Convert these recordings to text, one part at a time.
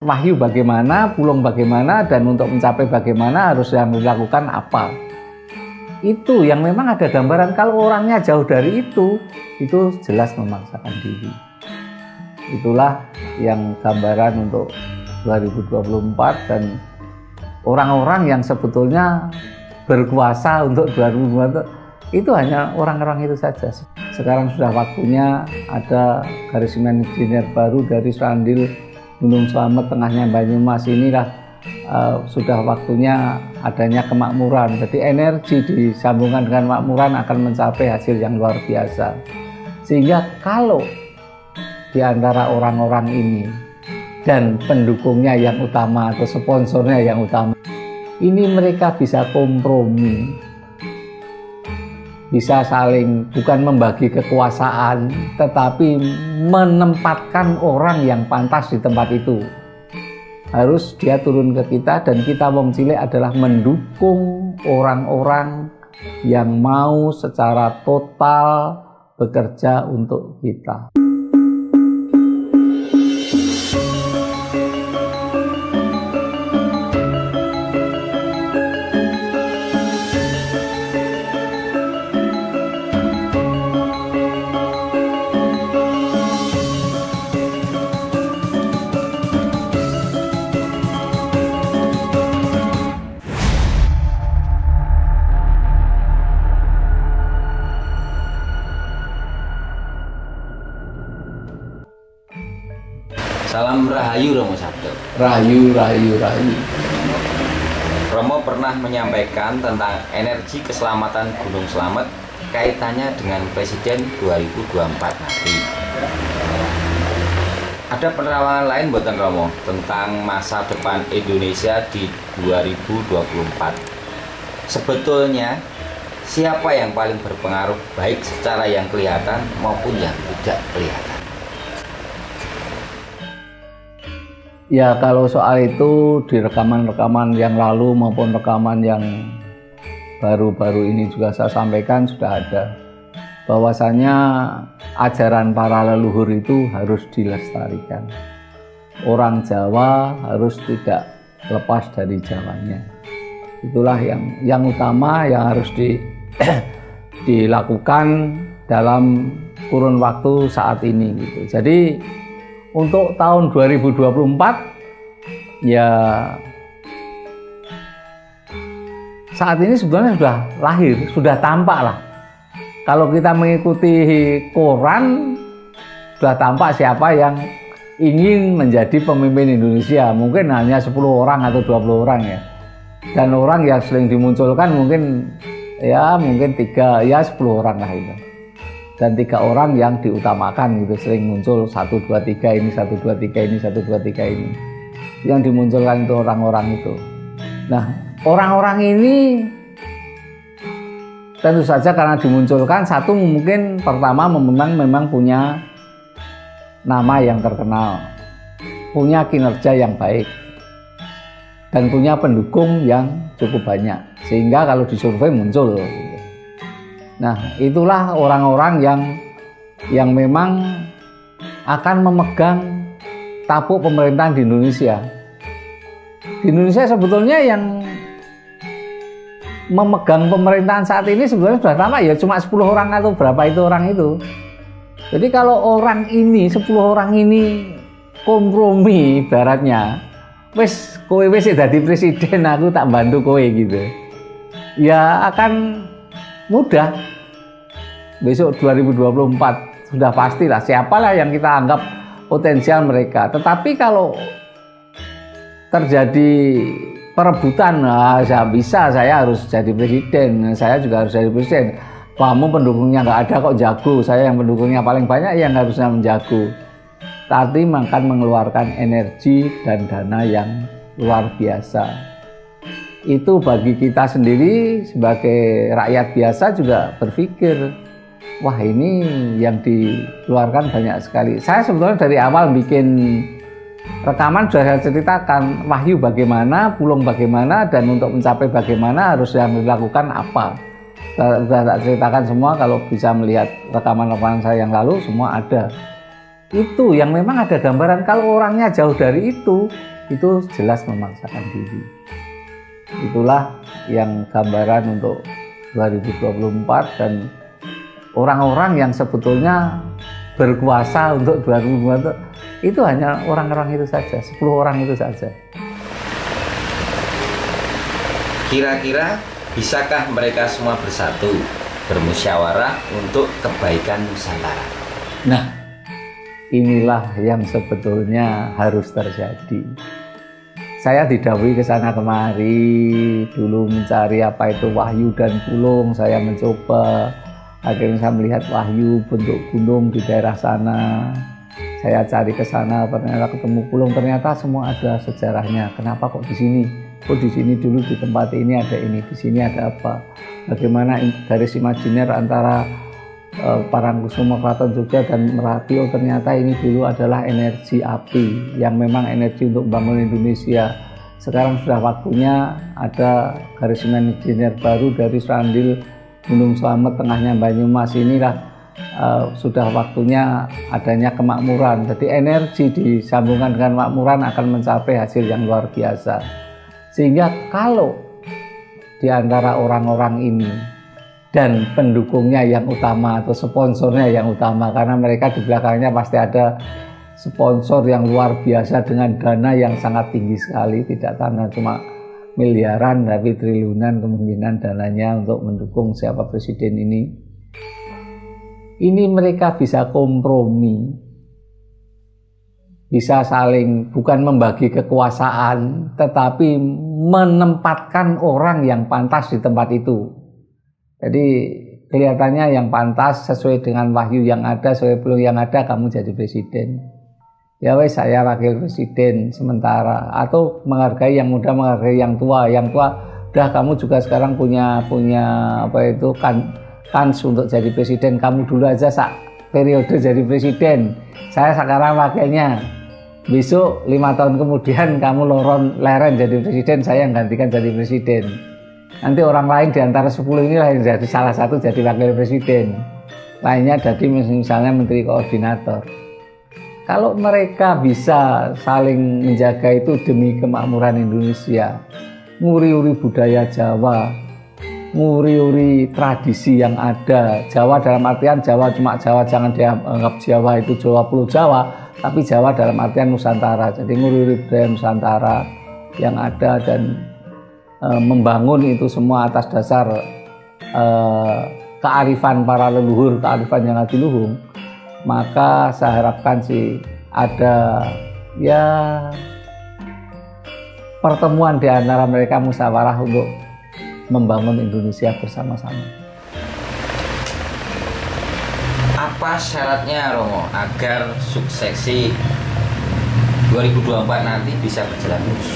wahyu bagaimana, pulang bagaimana, dan untuk mencapai bagaimana harus yang dilakukan apa. Itu yang memang ada gambaran. Kalau orangnya jauh dari itu jelas memaksakan diri. Itulah yang gambaran untuk 2024, dan orang-orang yang sebetulnya berkuasa untuk 2024 itu hanya orang-orang itu saja. Sekarang sudah waktunya ada garis engineer baru dari Serandil, Gunung Slamet, tengahnya Banyumas. Inilah sudah waktunya adanya kemakmuran. Jadi energi disambungkan dengan kemakmuran akan mencapai hasil yang luar biasa. Sehingga kalau di antara orang-orang ini dan pendukungnya yang utama atau sponsornya yang utama, ini mereka bisa kompromi, bisa saling bukan membagi kekuasaan, tetapi menempatkan orang yang pantas di tempat itu. Harus dia turun ke kita, dan kita wong cilik adalah mendukung orang-orang yang mau secara total bekerja untuk kita. Salam Rahayu Romo Sabdo. Rahayu. Romo pernah menyampaikan tentang energi keselamatan Gunung Slamet kaitannya dengan Presiden 2024 nanti. Ada penerawangan lain buatan Romo tentang masa depan Indonesia di 2024. Sebetulnya siapa yang paling berpengaruh baik secara yang kelihatan maupun yang tidak kelihatan? Ya, kalau soal itu di rekaman-rekaman yang lalu maupun rekaman yang baru-baru ini juga saya sampaikan sudah ada bahwasanya ajaran para leluhur itu harus dilestarikan. Orang Jawa harus tidak lepas dari Jawanya. Itulah yang utama yang harus dilakukan dalam kurun waktu saat ini gitu. Jadi untuk tahun 2024 ya saat ini sebenarnya sudah lahir, sudah tampak lah. Kalau kita mengikuti koran sudah tampak siapa yang ingin menjadi pemimpin Indonesia. Mungkin hanya 10 orang atau 20 orang ya. Dan orang yang sering dimunculkan mungkin 3, ya 10 orang lah itu. Dan 3 orang yang diutamakan gitu, sering muncul 1, 2, 3 ini, 1, 2, 3 ini, 1, 2, 3 ini. Yang dimunculkan itu orang-orang itu. Nah, orang-orang ini tentu saja karena dimunculkan, satu mungkin pertama memang punya nama yang terkenal, punya kinerja yang baik, dan punya pendukung yang cukup banyak, sehingga kalau disurvei muncul. Nah, itulah orang-orang yang memang akan memegang tampuk pemerintahan di Indonesia. Di Indonesia sebetulnya yang memegang pemerintahan saat ini sebetulnya sudah lama ya, cuma 10 orang atau berapa itu orang itu. Jadi kalau orang ini, 10 orang ini kompromi ibaratnya, kowe wis dadi presiden, aku tak bantu kowe gitu, ya akan mudah. Besok 2024 sudah pastilah siapalah yang kita anggap potensial mereka. Tetapi kalau terjadi perebutan, saya harus jadi presiden, saya juga harus jadi presiden, kamu pendukungnya nggak ada kok jago, saya yang pendukungnya paling banyak yang harusnya menjago. Tadi akan mengeluarkan energi dan dana yang luar biasa. Itu bagi kita sendiri sebagai rakyat biasa juga berpikir, wah ini yang dikeluarkan banyak sekali. Saya sebetulnya dari awal bikin rekaman sudah saya ceritakan wahyu bagaimana, pulang bagaimana, dan untuk mencapai bagaimana harus yang dilakukan apa. Sudah tak ceritakan semua, kalau bisa melihat rekaman-rekaman saya yang lalu semua ada. Itu yang memang ada gambaran. Kalau orangnya jauh dari itu itu jelas memaksakan diri. Itulah yang gambaran untuk 2024, dan orang-orang yang sebetulnya berkuasa untuk 2024 itu hanya orang-orang itu saja, 10 orang itu saja. Kira-kira bisakah mereka semua bersatu, bermusyawarah untuk kebaikan Nusantara? Nah, inilah yang sebetulnya harus terjadi. Saya didhawuhi ke sana kemari, dulu mencari apa itu wahyu dan pulung. Saya mencoba, akhirnya saya melihat wahyu bentuk gunung di daerah sana. Saya cari ke sana, ternyata ketemu pulung, ternyata semua ada sejarahnya. Kenapa kok di sini? Oh, di sini dulu di tempat ini ada ini, di sini ada apa? Bagaimana garis imajiner antara Parangkusumo, Keraton Jogja dan Merapi? Oh, ternyata ini dulu adalah energi api yang memang energi untuk membangun Indonesia. Sekarang sudah waktunya ada garis imajiner baru dari Serandil, Gunung Slamet, tengahnya Banyumas. Inilah sudah waktunya adanya kemakmuran. Jadi energi disambungkan dengan kemakmuran akan mencapai hasil yang luar biasa. Sehingga kalau di antara orang-orang ini dan pendukungnya yang utama atau sponsornya yang utama, karena mereka di belakangnya pasti ada sponsor yang luar biasa dengan dana yang sangat tinggi sekali, tidak karena cuma miliaran tapi triliunan kemungkinan dananya untuk mendukung siapa presiden ini mereka bisa kompromi, bisa saling bukan membagi kekuasaan tetapi menempatkan orang yang pantas di tempat itu. Jadi kelihatannya yang pantas sesuai dengan wahyu yang ada, sesuai peluang yang ada, kamu jadi presiden. Ya wes, saya wakil presiden sementara, atau menghargai yang muda, menghargai yang tua. Yang tua, udah kamu juga sekarang punya apa itu kans untuk jadi presiden. Kamu dulu aja periode jadi presiden. Saya sekarang wakilnya. Besok 5 tahun kemudian kamu leren jadi presiden, saya yang gantikan jadi presiden. Nanti orang lain di antara 10 inilah yang jadi salah satu jadi wakil presiden. Lainnya jadi misalnya menteri koordinator. Kalau mereka bisa saling menjaga itu demi kemakmuran Indonesia, nguri-uri budaya Jawa, nguri-uri tradisi yang ada. Jawa dalam artian Jawa cuma Jawa, jangan dianggap Jawa itu Jawa Pulau Jawa, tapi Jawa dalam artian Nusantara. Jadi nguri-uri budaya Nusantara yang ada dan membangun itu semua atas dasar kearifan para leluhur, kearifan yang adiluhung. Maka saya harapkan sih ada ya pertemuan di antara mereka, musyawarah untuk membangun Indonesia bersama-sama. Apa syaratnya Romo agar suksesi 2024 nanti bisa berjalan mulus?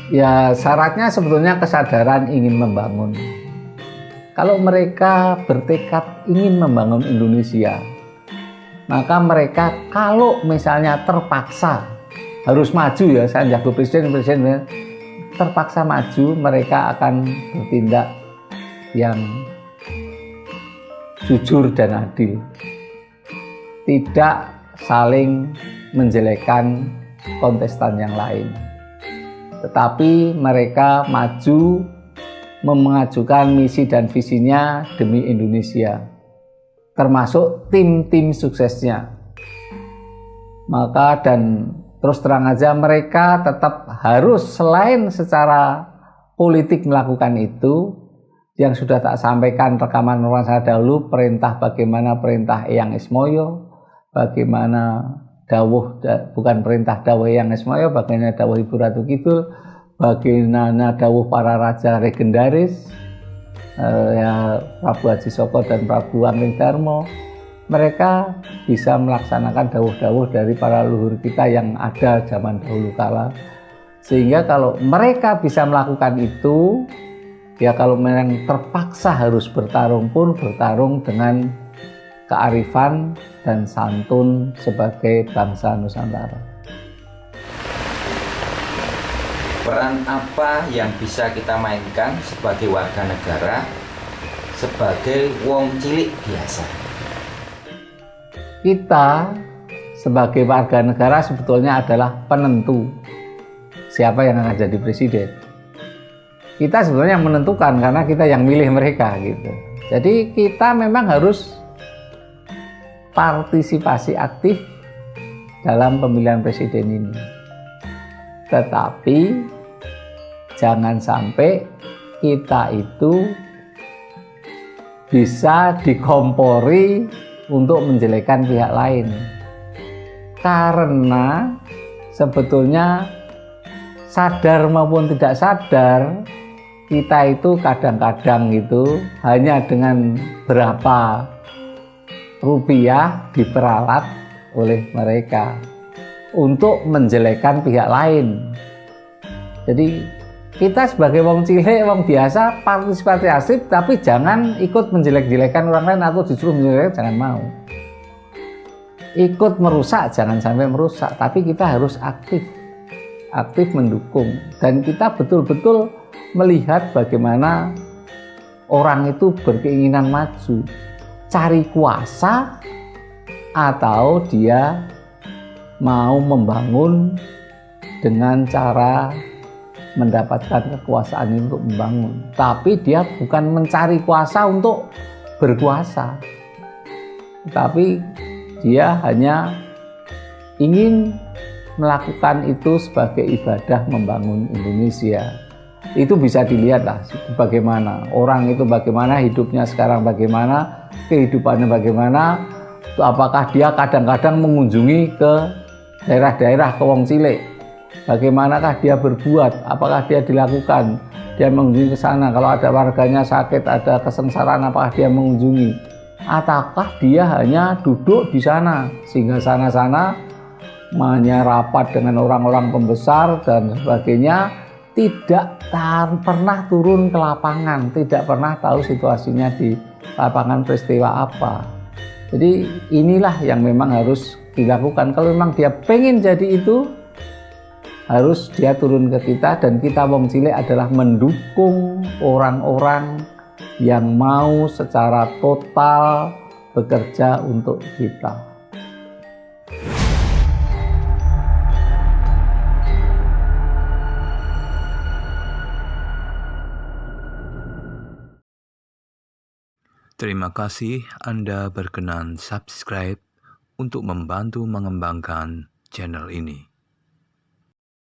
Ya, syaratnya sebetulnya kesadaran ingin membangun. Kalau mereka bertekad ingin membangun Indonesia, maka mereka kalau misalnya terpaksa harus maju, ya saya jago presiden terpaksa maju, mereka akan bertindak yang jujur dan adil, tidak saling menjelekkan kontestan yang lain, tetapi mereka maju mengajukan misi dan visinya demi Indonesia, termasuk tim-tim suksesnya. Maka dan terus terang aja mereka tetap harus selain secara politik melakukan itu, yang sudah tak sampaikan rekaman saya dahulu, perintah bagaimana perintah Eyang Ismoyo, bagaimana dawuh, bukan perintah dawuh Eyang Ismoyo, bagaimana dawuh Ibu Ratu Kidul, bagaimana dawuh para raja legendaris, ya Prabu Haji Soko dan Prabu Angling Darmo. Mereka bisa melaksanakan dawuh-dawuh dari para leluhur kita yang ada zaman dahulu kala. Sehingga kalau mereka bisa melakukan itu, ya kalau memang terpaksa harus bertarung pun bertarung dengan kearifan dan santun sebagai bangsa Nusantara. Peran apa yang bisa kita mainkan sebagai warga negara, sebagai wong cilik biasa? Kita sebagai warga negara sebetulnya adalah penentu siapa yang akan jadi presiden. Kita sebetulnya menentukan karena kita yang milih mereka gitu. Jadi kita memang harus partisipasi aktif dalam pemilihan presiden ini. Tetapi jangan sampai kita itu bisa dikompori untuk menjelekkan pihak lain. Karena sebetulnya sadar maupun tidak sadar, kita itu kadang-kadang itu hanya dengan berapa rupiah diperalat oleh mereka untuk menjelekkan pihak lain. Jadi kita sebagai wong cilik, wong biasa, partisipasi aktif, tapi jangan ikut menjelek-jelekan orang lain atau justru menjelek, jangan mau. Ikut merusak, jangan sampai merusak, tapi kita harus aktif mendukung, dan kita betul-betul melihat bagaimana orang itu berkeinginan maju, cari kuasa, atau dia mau membangun dengan cara mendapatkan kekuasaan itu untuk membangun. Tapi dia bukan mencari kuasa untuk berkuasa, tapi dia hanya ingin melakukan itu sebagai ibadah membangun Indonesia. Itu bisa dilihatlah bagaimana orang itu, bagaimana hidupnya sekarang, bagaimana kehidupannya, bagaimana, apakah dia kadang-kadang mengunjungi ke daerah-daerah, ke wong cilik, bagaimanakah dia berbuat, apakah dia dilakukan, dia mengunjungi ke sana, kalau ada warganya sakit, ada kesengsaraan, apakah dia mengunjungi, ataukah dia hanya duduk di sana, sehingga sana-sana hanya rapat dengan orang-orang pembesar dan sebagainya, tidak pernah turun ke lapangan, tidak pernah tahu situasinya di lapangan peristiwa apa. Jadi inilah yang memang harus dilakukan. Kalau memang dia pengen jadi itu, harus dia turun ke kita, dan kita wong cilik adalah mendukung orang-orang yang mau secara total bekerja untuk kita. Terima kasih Anda berkenan subscribe untuk membantu mengembangkan channel ini.